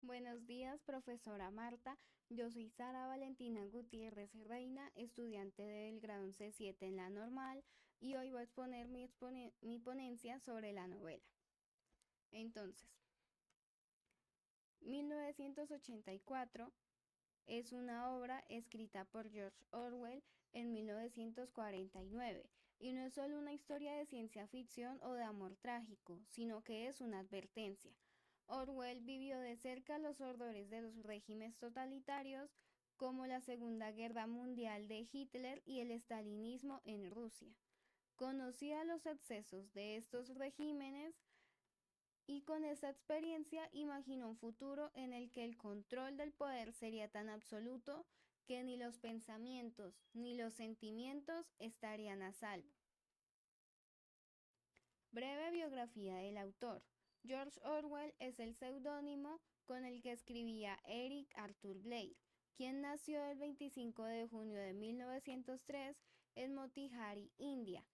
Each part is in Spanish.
Buenos días, profesora Marta. Yo soy Sara Valentina Gutiérrez Reina, estudiante del grado 11-7 en la normal, y hoy voy a exponer mi ponencia sobre la novela. Entonces, 1984 es una obra escrita por George Orwell en 1949 y no es solo una historia de ciencia ficción o de amor trágico, sino que es una advertencia. Orwell vivió de cerca los horrores de los regímenes totalitarios como la Segunda Guerra Mundial de Hitler y el estalinismo en Rusia. Conocía los excesos de estos regímenes y con esa experiencia imaginó un futuro en el que el control del poder sería tan absoluto que ni los pensamientos ni los sentimientos estarían a salvo. Breve biografía del autor. George Orwell es el seudónimo con el que escribía Eric Arthur Blair, quien nació el 25 de junio de 1903 en Motihari, India.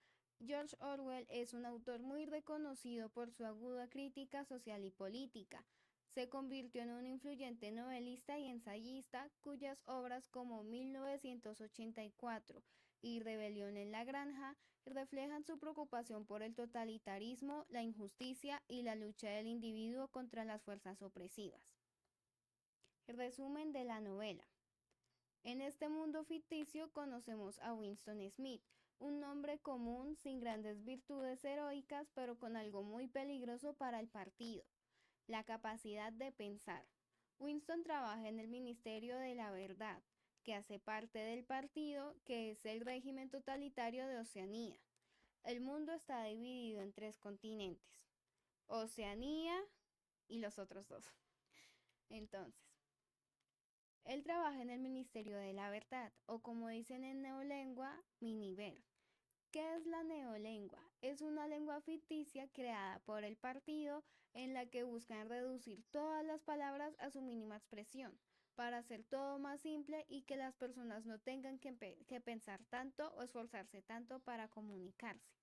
George Orwell es un autor muy reconocido por su aguda crítica social y política. Se convirtió en un influyente novelista y ensayista cuyas obras como 1984 y Rebelión en la Granja reflejan su preocupación por el totalitarismo, la injusticia y la lucha del individuo contra las fuerzas opresivas. Resumen de la novela. En este mundo ficticio conocemos a Winston Smith, un hombre común sin grandes virtudes heroicas, pero con algo muy peligroso para el partido: la capacidad de pensar. Winston trabaja en el Ministerio de la Verdad, que hace parte del partido, que es el régimen totalitario de Oceanía. El mundo está dividido en tres continentes: Oceanía y los otros dos. Entonces, él trabaja en el Ministerio de la Verdad, o como dicen en neolengua, Miniver. ¿Qué es la neolengua? Es una lengua ficticia creada por el partido en la que buscan reducir todas las palabras a su mínima expresión, para hacer todo más simple y que las personas no tengan que pensar tanto o esforzarse tanto para comunicarse.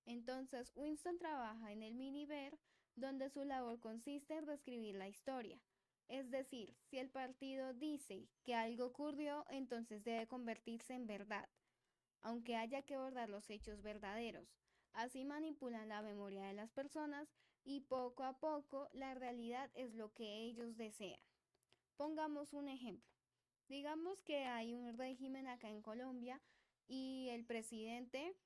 Entonces, Winston trabaja en el Miniver, donde su labor consiste en reescribir la historia. Es decir, si el partido dice que algo ocurrió, entonces debe convertirse en verdad, aunque haya que abordar los hechos verdaderos. Así manipulan la memoria de las personas y poco a poco la realidad es lo que ellos desean. Pongamos un ejemplo. Digamos que hay un régimen acá en Colombia y el presidente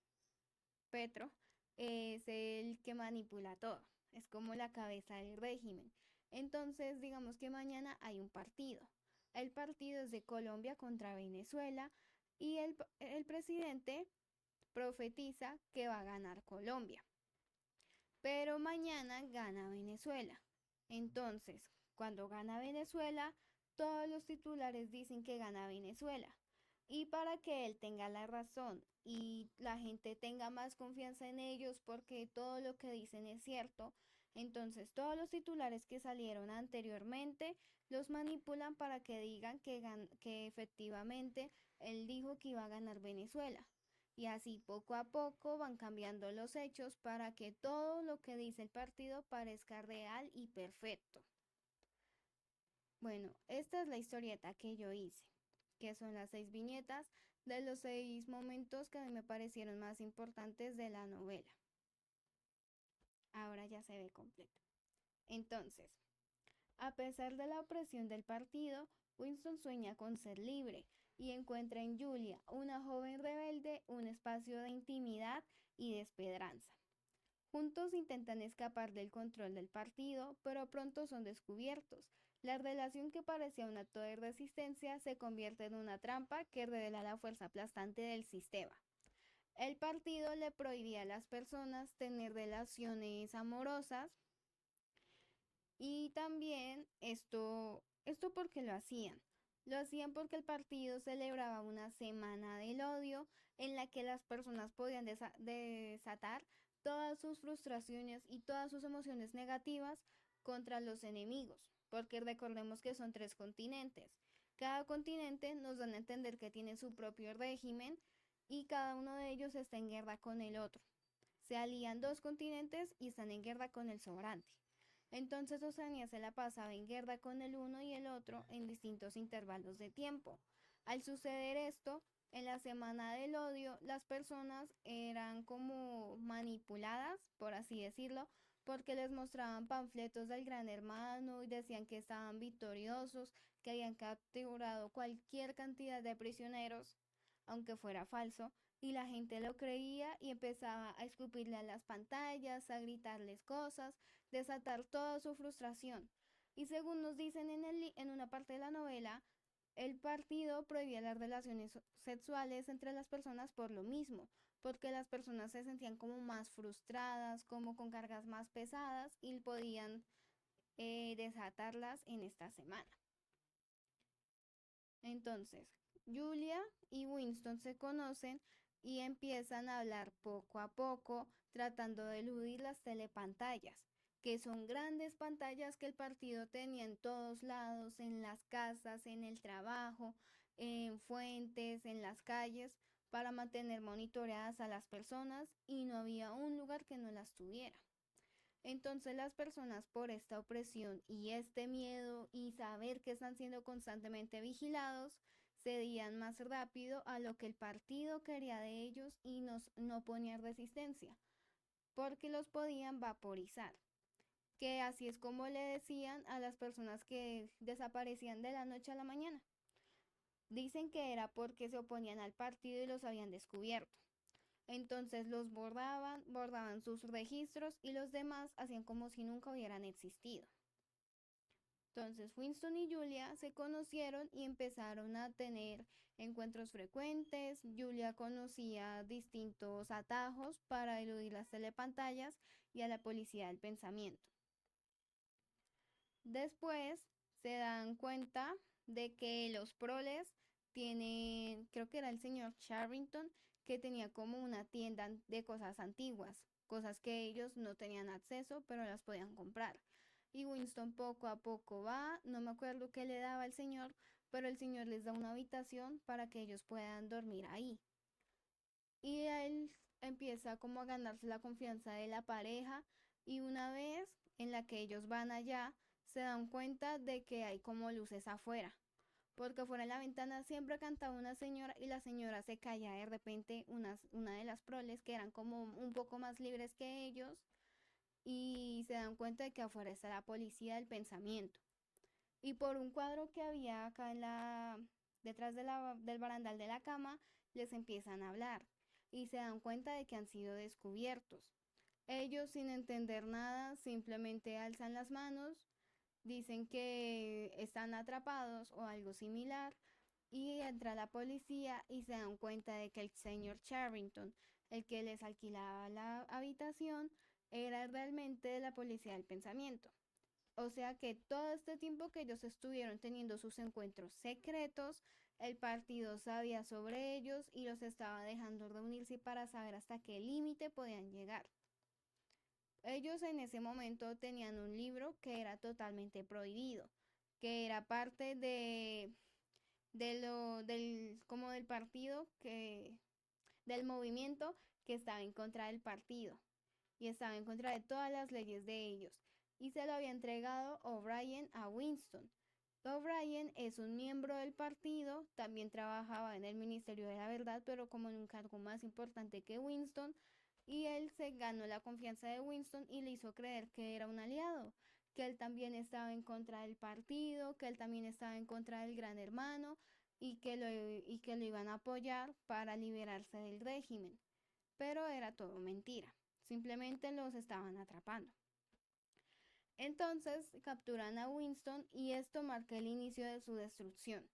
Petro es el que manipula todo, es como la cabeza del régimen. Entonces, digamos que mañana hay un partido. El partido es de Colombia contra Venezuela y el presidente profetiza que va a ganar Colombia, pero mañana gana Venezuela. Entonces, cuando gana Venezuela, todos los titulares dicen que gana Venezuela. Y para que él tenga la razón y la gente tenga más confianza en ellos porque todo lo que dicen es cierto, entonces todos los titulares que salieron anteriormente los manipulan para que digan que efectivamente él dijo que iba a ganar Venezuela. Y así poco a poco van cambiando los hechos para que todo lo que dice el partido parezca real y perfecto. Bueno, esta es la historieta que yo hice, que son las 6 viñetas de los 6 momentos que a mí me parecieron más importantes de la novela. Ahora ya se ve completo. Entonces, a pesar de la opresión del partido, Winston sueña con ser libre y encuentra en Julia, una joven rebelde, un espacio de intimidad y de esperanza. Juntos intentan escapar del control del partido, pero pronto son descubiertos. La relación que parecía un acto de resistencia se convierte en una trampa que revela la fuerza aplastante del sistema. El partido le prohibía a las personas tener relaciones amorosas y también esto porque lo hacían. Lo hacían porque el partido celebraba una semana del odio en la que las personas podían desatar todas sus frustraciones y todas sus emociones negativas contra los enemigos, porque recordemos que son 3 continentes. Cada continente nos dan a entender que tiene su propio régimen y cada uno de ellos está en guerra con el otro. Se alían 2 continentes y están en guerra con el sobrante. Entonces Oceanía se la pasaba en guerra con el uno y el otro en distintos intervalos de tiempo. Al suceder esto, en la Semana del Odio, las personas eran como manipuladas, por así decirlo, porque les mostraban panfletos del Gran Hermano y decían que estaban victoriosos, que habían capturado cualquier cantidad de prisioneros, aunque fuera falso, y la gente lo creía y empezaba a escupirle a las pantallas, a gritarles cosas, desatar toda su frustración. Y según nos dicen en una parte de la novela, el partido prohibía las relaciones sexuales entre las personas por lo mismo, porque las personas se sentían como más frustradas, como con cargas más pesadas y podían desatarlas en esta semana. Entonces, Julia y Winston se conocen y empiezan a hablar poco a poco, tratando de eludir las telepantallas, que son grandes pantallas que el partido tenía en todos lados, en las casas, en el trabajo, en fuentes, en las calles, para mantener monitoreadas a las personas y no había un lugar que no las tuviera. Entonces las personas por esta opresión y este miedo y saber que están siendo constantemente vigilados, cedían más rápido a lo que el partido quería de ellos y no ponían resistencia, porque los podían vaporizar, que así es como le decían a las personas que desaparecían de la noche a la mañana. Dicen que era porque se oponían al partido y los habían descubierto. Entonces los bordaban sus registros y los demás hacían como si nunca hubieran existido. Entonces Winston y Julia se conocieron y empezaron a tener encuentros frecuentes. Julia conocía distintos atajos para eludir las telepantallas y a la policía del pensamiento. Después se dan cuenta de que los proles tienen, creo que era el señor Charrington, que tenía como una tienda de cosas antiguas, cosas que ellos no tenían acceso, pero las podían comprar. Y Winston poco a poco va, no me acuerdo qué le daba el señor, pero el señor les da una habitación para que ellos puedan dormir ahí. Y él empieza como a ganarse la confianza de la pareja y una vez en la que ellos van allá, se dan cuenta de que hay como luces afuera, porque fuera de la ventana siempre cantaba una señora y la señora se calla de repente una de las proles que eran como un poco más libres que ellos y se dan cuenta de que afuera está la policía del pensamiento. Y por un cuadro que había acá detrás del barandal de la cama, les empiezan a hablar y se dan cuenta de que han sido descubiertos. Ellos sin entender nada simplemente alzan las manos, dicen que están atrapados o algo similar y entra la policía y se dan cuenta de que el señor Charrington, el que les alquilaba la habitación, era realmente de la policía del pensamiento. O sea que todo este tiempo que ellos estuvieron teniendo sus encuentros secretos, el partido sabía sobre ellos y los estaba dejando reunirse para saber hasta qué límite podían llegar. Ellos en ese momento tenían un libro que era totalmente prohibido, que era parte como del partido del movimiento que estaba en contra del partido y estaba en contra de todas las leyes de ellos. Y se lo había entregado O'Brien a Winston. O'Brien es un miembro del partido, también trabajaba en el Ministerio de la Verdad, pero como en un cargo más importante que Winston, y él se ganó la confianza de Winston y le hizo creer que era un aliado, que él también estaba en contra del partido, que él también estaba en contra del Gran Hermano y que lo iban a apoyar para liberarse del régimen. Pero era todo mentira, simplemente los estaban atrapando. Entonces capturan a Winston y esto marca el inicio de su destrucción.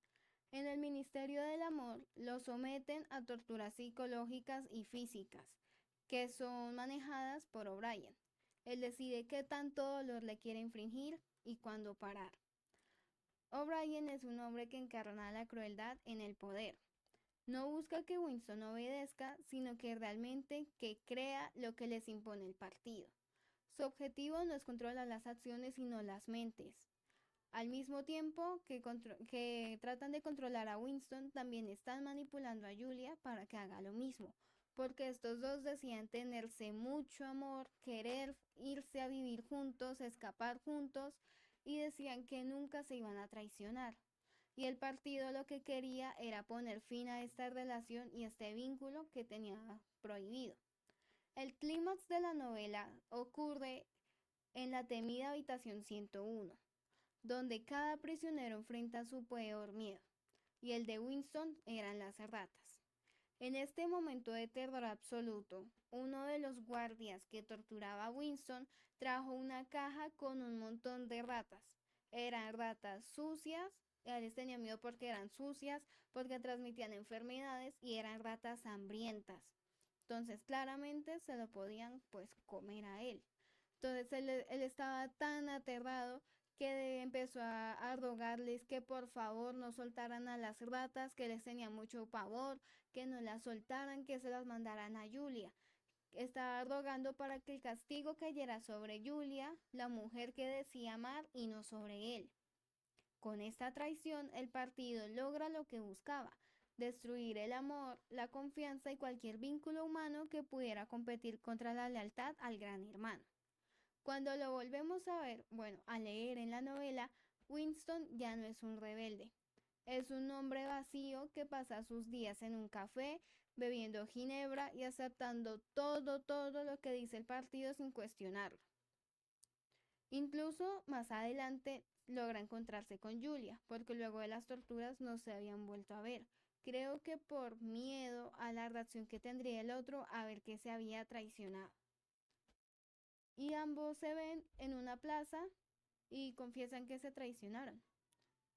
En el Ministerio del Amor lo someten a torturas psicológicas y físicas, que son manejadas por O'Brien. Él decide qué tanto dolor le quiere infringir y cuándo parar. O'Brien es un hombre que encarna la crueldad en el poder. No busca que Winston obedezca, sino que realmente que crea lo que les impone el partido. Su objetivo no es controlar las acciones, sino las mentes. Al mismo tiempo que tratan de controlar a Winston, también están manipulando a Julia para que haga lo mismo, porque estos dos decían tenerse mucho amor, querer irse a vivir juntos, escapar juntos, y decían que nunca se iban a traicionar. Y el partido lo que quería era poner fin a esta relación y este vínculo que tenía prohibido. El clímax de la novela ocurre en la temida habitación 101, donde cada prisionero enfrenta su peor miedo, y el de Winston eran las ratas. En este momento de terror absoluto, uno de los guardias que torturaba a Winston trajo una caja con un montón de ratas. Eran ratas sucias, él les tenía miedo porque eran sucias, porque transmitían enfermedades y eran ratas hambrientas. Entonces claramente se lo podían pues comer a él. Entonces él estaba tan aterrado que empezó a rogarles que por favor no soltaran a las ratas, que les tenía mucho pavor, que no las soltaran, que se las mandaran a Julia. Estaba rogando para que el castigo cayera sobre Julia, la mujer que decía amar, y no sobre él. Con esta traición, el partido logra lo que buscaba: destruir el amor, la confianza y cualquier vínculo humano que pudiera competir contra la lealtad al gran hermano. Cuando lo volvemos a ver, bueno, a leer en la novela, Winston ya no es un rebelde. Es un hombre vacío que pasa sus días en un café, bebiendo ginebra y aceptando todo lo que dice el partido sin cuestionarlo. Incluso más adelante logra encontrarse con Julia, porque luego de las torturas no se habían vuelto a ver. Creo que por miedo a la reacción que tendría el otro a ver que se había traicionado. Y ambos se ven en una plaza y confiesan que se traicionaron,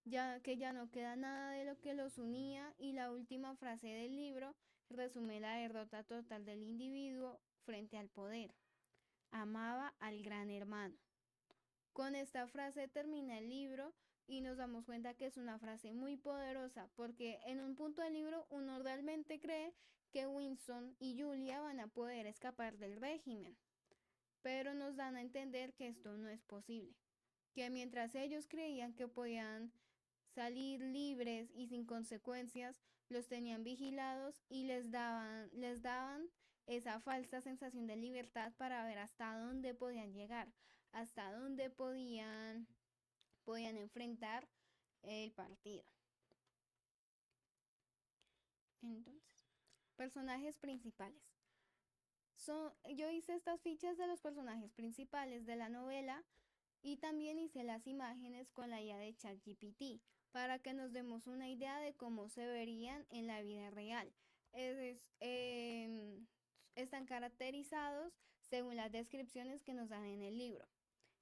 ya que ya no queda nada de lo que los unía, y la última frase del libro resume la derrota total del individuo frente al poder. Amaba al gran hermano. Con esta frase termina el libro y nos damos cuenta que es una frase muy poderosa, porque en un punto del libro uno realmente cree que Winston y Julia van a poder escapar del régimen, pero nos dan a entender que esto no es posible, que mientras ellos creían que podían salir libres y sin consecuencias, los tenían vigilados y les daban esa falsa sensación de libertad para ver hasta dónde podían llegar, hasta dónde podían enfrentar el partido. Entonces, personajes principales. Yo hice estas fichas de los personajes principales de la novela y también hice las imágenes con la IA de ChatGPT para que nos demos una idea de cómo se verían en la vida real. Están caracterizados según las descripciones que nos dan en el libro.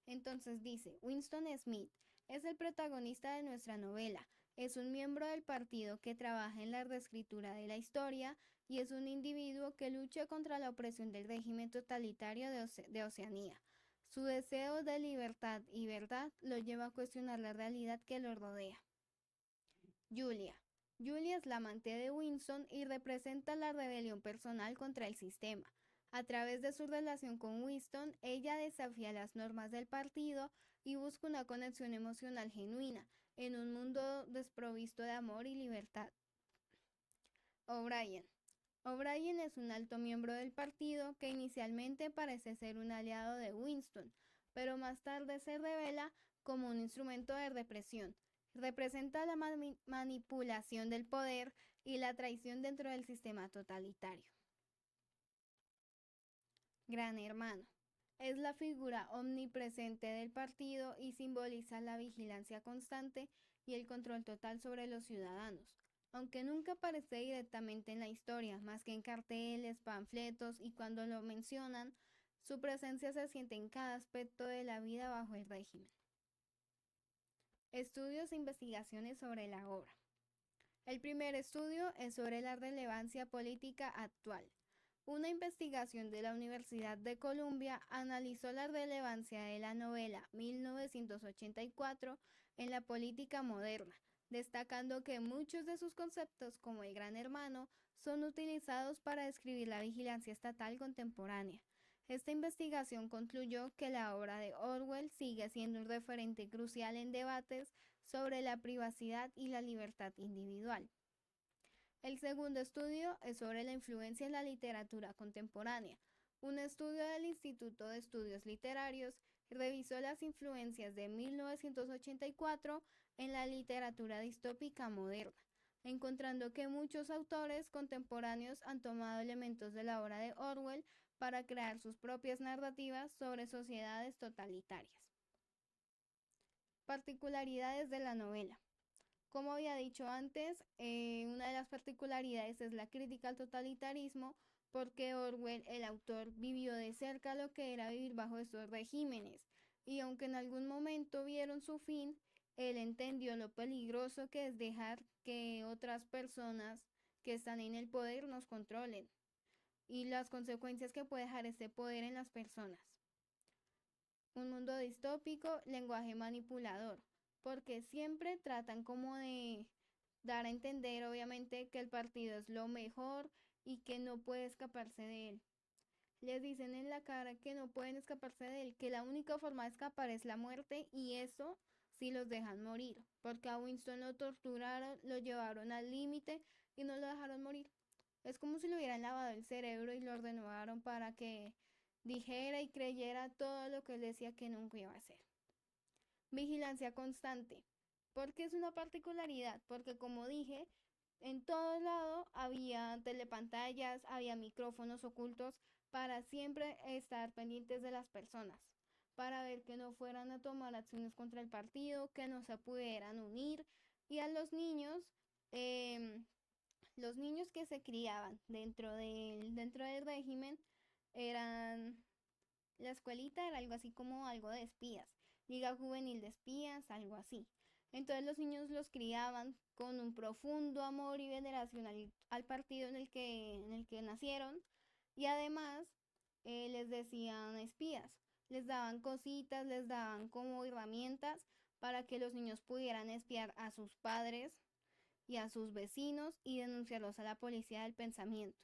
Entonces dice: Winston Smith es el protagonista de nuestra novela. Es un miembro del partido que trabaja en la reescritura de la historia y es un individuo que lucha contra la opresión del régimen totalitario de Oceanía. Su deseo de libertad y verdad lo lleva a cuestionar la realidad que lo rodea. Julia. Julia es la amante de Winston y representa la rebelión personal contra el sistema. A través de su relación con Winston, ella desafía las normas del partido y busca una conexión emocional genuina en un mundo desprovisto de amor y libertad. O'Brien. O'Brien es un alto miembro del partido que inicialmente parece ser un aliado de Winston, pero más tarde se revela como un instrumento de represión. Representa la manipulación del poder y la traición dentro del sistema totalitario. Gran Hermano. Es la figura omnipresente del partido y simboliza la vigilancia constante y el control total sobre los ciudadanos. Aunque nunca aparece directamente en la historia, más que en carteles, panfletos y cuando lo mencionan, su presencia se siente en cada aspecto de la vida bajo el régimen. Estudios e investigaciones sobre la obra. El primer estudio es sobre la relevancia política actual. Una investigación de la Universidad de Columbia analizó la relevancia de la novela 1984 en la política moderna, destacando que muchos de sus conceptos, como el Gran Hermano, son utilizados para describir la vigilancia estatal contemporánea. Esta investigación concluyó que la obra de Orwell sigue siendo un referente crucial en debates sobre la privacidad y la libertad individual. El segundo estudio es sobre la influencia en la literatura contemporánea. Un estudio del Instituto de Estudios Literarios revisó las influencias de 1984 en la literatura distópica moderna, encontrando que muchos autores contemporáneos han tomado elementos de la obra de Orwell para crear sus propias narrativas sobre sociedades totalitarias. Particularidades de la novela. Como había dicho antes, una de las particularidades es la crítica al totalitarismo, porque Orwell, el autor, vivió de cerca lo que era vivir bajo estos regímenes, y aunque en algún momento vieron su fin, él entendió lo peligroso que es dejar que otras personas que están en el poder nos controlen, y las consecuencias que puede dejar este poder en las personas. Un mundo distópico, lenguaje manipulador, porque siempre tratan como de dar a entender, obviamente, que el partido es lo mejor y que no puede escaparse de él. Les dicen en la cara que no pueden escaparse de él, que la única forma de escapar es la muerte, y eso si los dejan morir, porque a Winston lo torturaron, lo llevaron al límite y no lo dejaron morir. Es como si le hubieran lavado el cerebro y lo ordenaron para que dijera y creyera todo lo que él decía que nunca iba a hacer. Vigilancia constante. ¿Por qué es una particularidad? Porque como dije, en todo lado había telepantallas, había micrófonos ocultos para siempre estar pendientes de las personas, para ver que no fueran a tomar acciones contra el partido, que no se pudieran unir, y a los niños que se criaban dentro del régimen eran, la escuelita era algo así como algo de espías, Liga Juvenil de Espías, algo así. Entonces los niños los criaban con un profundo amor y veneración al partido en el que nacieron, y además les decían espías, les daban cositas, les daban como herramientas para que los niños pudieran espiar a sus padres y a sus vecinos y denunciarlos a la policía del pensamiento.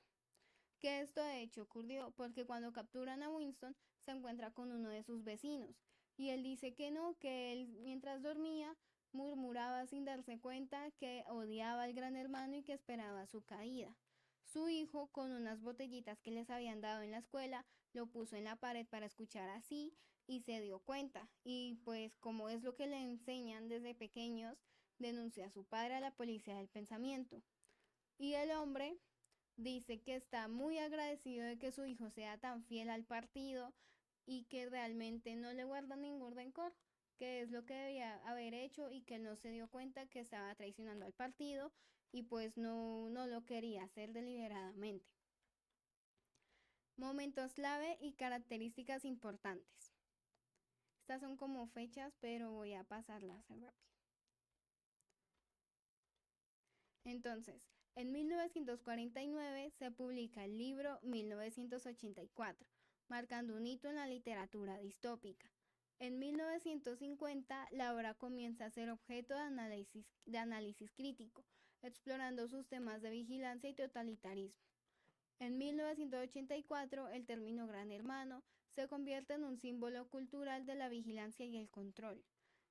Que esto de hecho ocurrió porque cuando capturan a Winston se encuentra con uno de sus vecinos y él dice que no, que él mientras dormía murmuraba sin darse cuenta que odiaba al gran hermano y que esperaba su caída. Su hijo, con unas botellitas que les habían dado en la escuela, lo puso en la pared para escuchar así y se dio cuenta. Y pues como es lo que le enseñan desde pequeños, denunció a su padre a la policía del pensamiento. Y el hombre dice que está muy agradecido de que su hijo sea tan fiel al partido y que realmente no le guarda ningún rencor, que es lo que debía haber hecho y que él no se dio cuenta que estaba traicionando al partido y pues no lo quería hacer deliberadamente. Momentos clave y características importantes. Estas son como fechas, pero voy a pasarlas rápido. Entonces, en 1949 se publica el libro 1984, marcando un hito en la literatura distópica. En 1950, la obra comienza a ser objeto de análisis crítico, explorando sus temas de vigilancia y totalitarismo. En 1984, el término Gran Hermano se convierte en un símbolo cultural de la vigilancia y el control.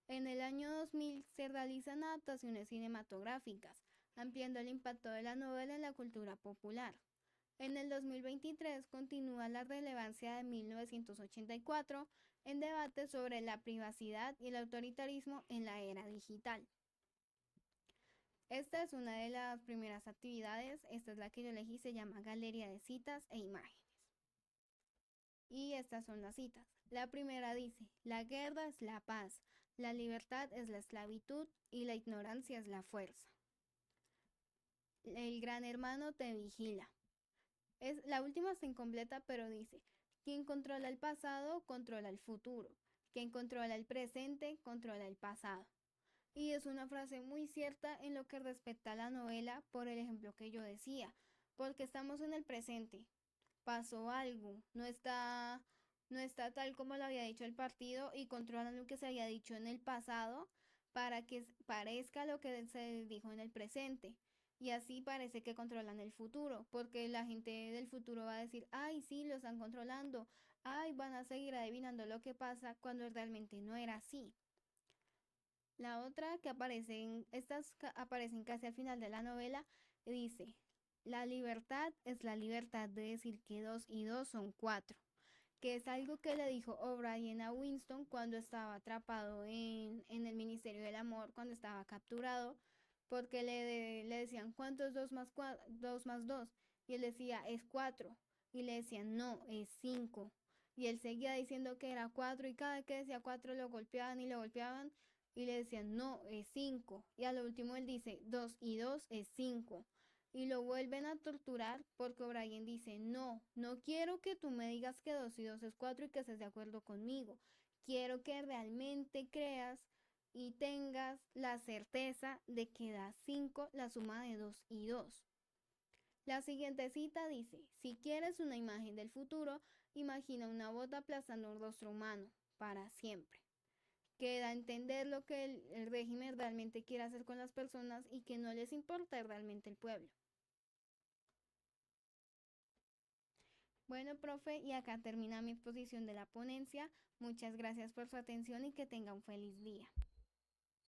En el año 2000 se realizan adaptaciones cinematográficas, ampliando el impacto de la novela en la cultura popular. En el 2023 continúa la relevancia de 1984 en debates sobre la privacidad y el autoritarismo en la era digital. Esta es una de las primeras actividades, esta es la que yo elegí, se llama Galería de Citas e Imágenes. Y estas son las citas. La primera dice, la guerra es la paz, la libertad es la esclavitud y la ignorancia es la fuerza. El gran hermano te vigila. La última está incompleta, pero dice, quien controla el pasado, controla el futuro. Quien controla el presente, controla el pasado. Y es una frase muy cierta en lo que respecta a la novela, por el ejemplo que yo decía, porque estamos en el presente, pasó algo, no está tal como lo había dicho el partido y controlan lo que se había dicho en el pasado para que parezca lo que se dijo en el presente. Y así parece que controlan el futuro, porque la gente del futuro va a decir, ay, sí, lo están controlando, ay, van a seguir adivinando lo que pasa cuando realmente no era así. La otra que aparecen casi al final de la novela Dice, la libertad es la libertad de decir que 2 y 2 son 4, que es algo que le dijo O'Brien a Winston cuando estaba atrapado en el Ministerio del Amor, cuando estaba capturado, porque le decían, ¿cuánto es 2 más 2 más 2? Y él decía, es 4. Y le decían, no, es 5. Y él seguía diciendo que era 4 y cada vez que decía 4 lo golpeaban y lo golpeaban y le decían, no, es 5. Y a lo último él dice, 2 y 2 es 5. Y lo vuelven a torturar porque O'Brien dice, no, no quiero que tú me digas que 2 y 2 es 4 y que estés de acuerdo conmigo. Quiero que realmente creas y tengas la certeza de que da 5 la suma de 2 y 2. La siguiente cita dice, si quieres una imagen del futuro, imagina una bota aplastando un rostro humano para siempre. Que da a entender lo que el régimen realmente quiere hacer con las personas y que no les importa realmente el pueblo. Bueno, profe, y acá termina mi exposición de la ponencia. Muchas gracias por su atención y que tenga un feliz día.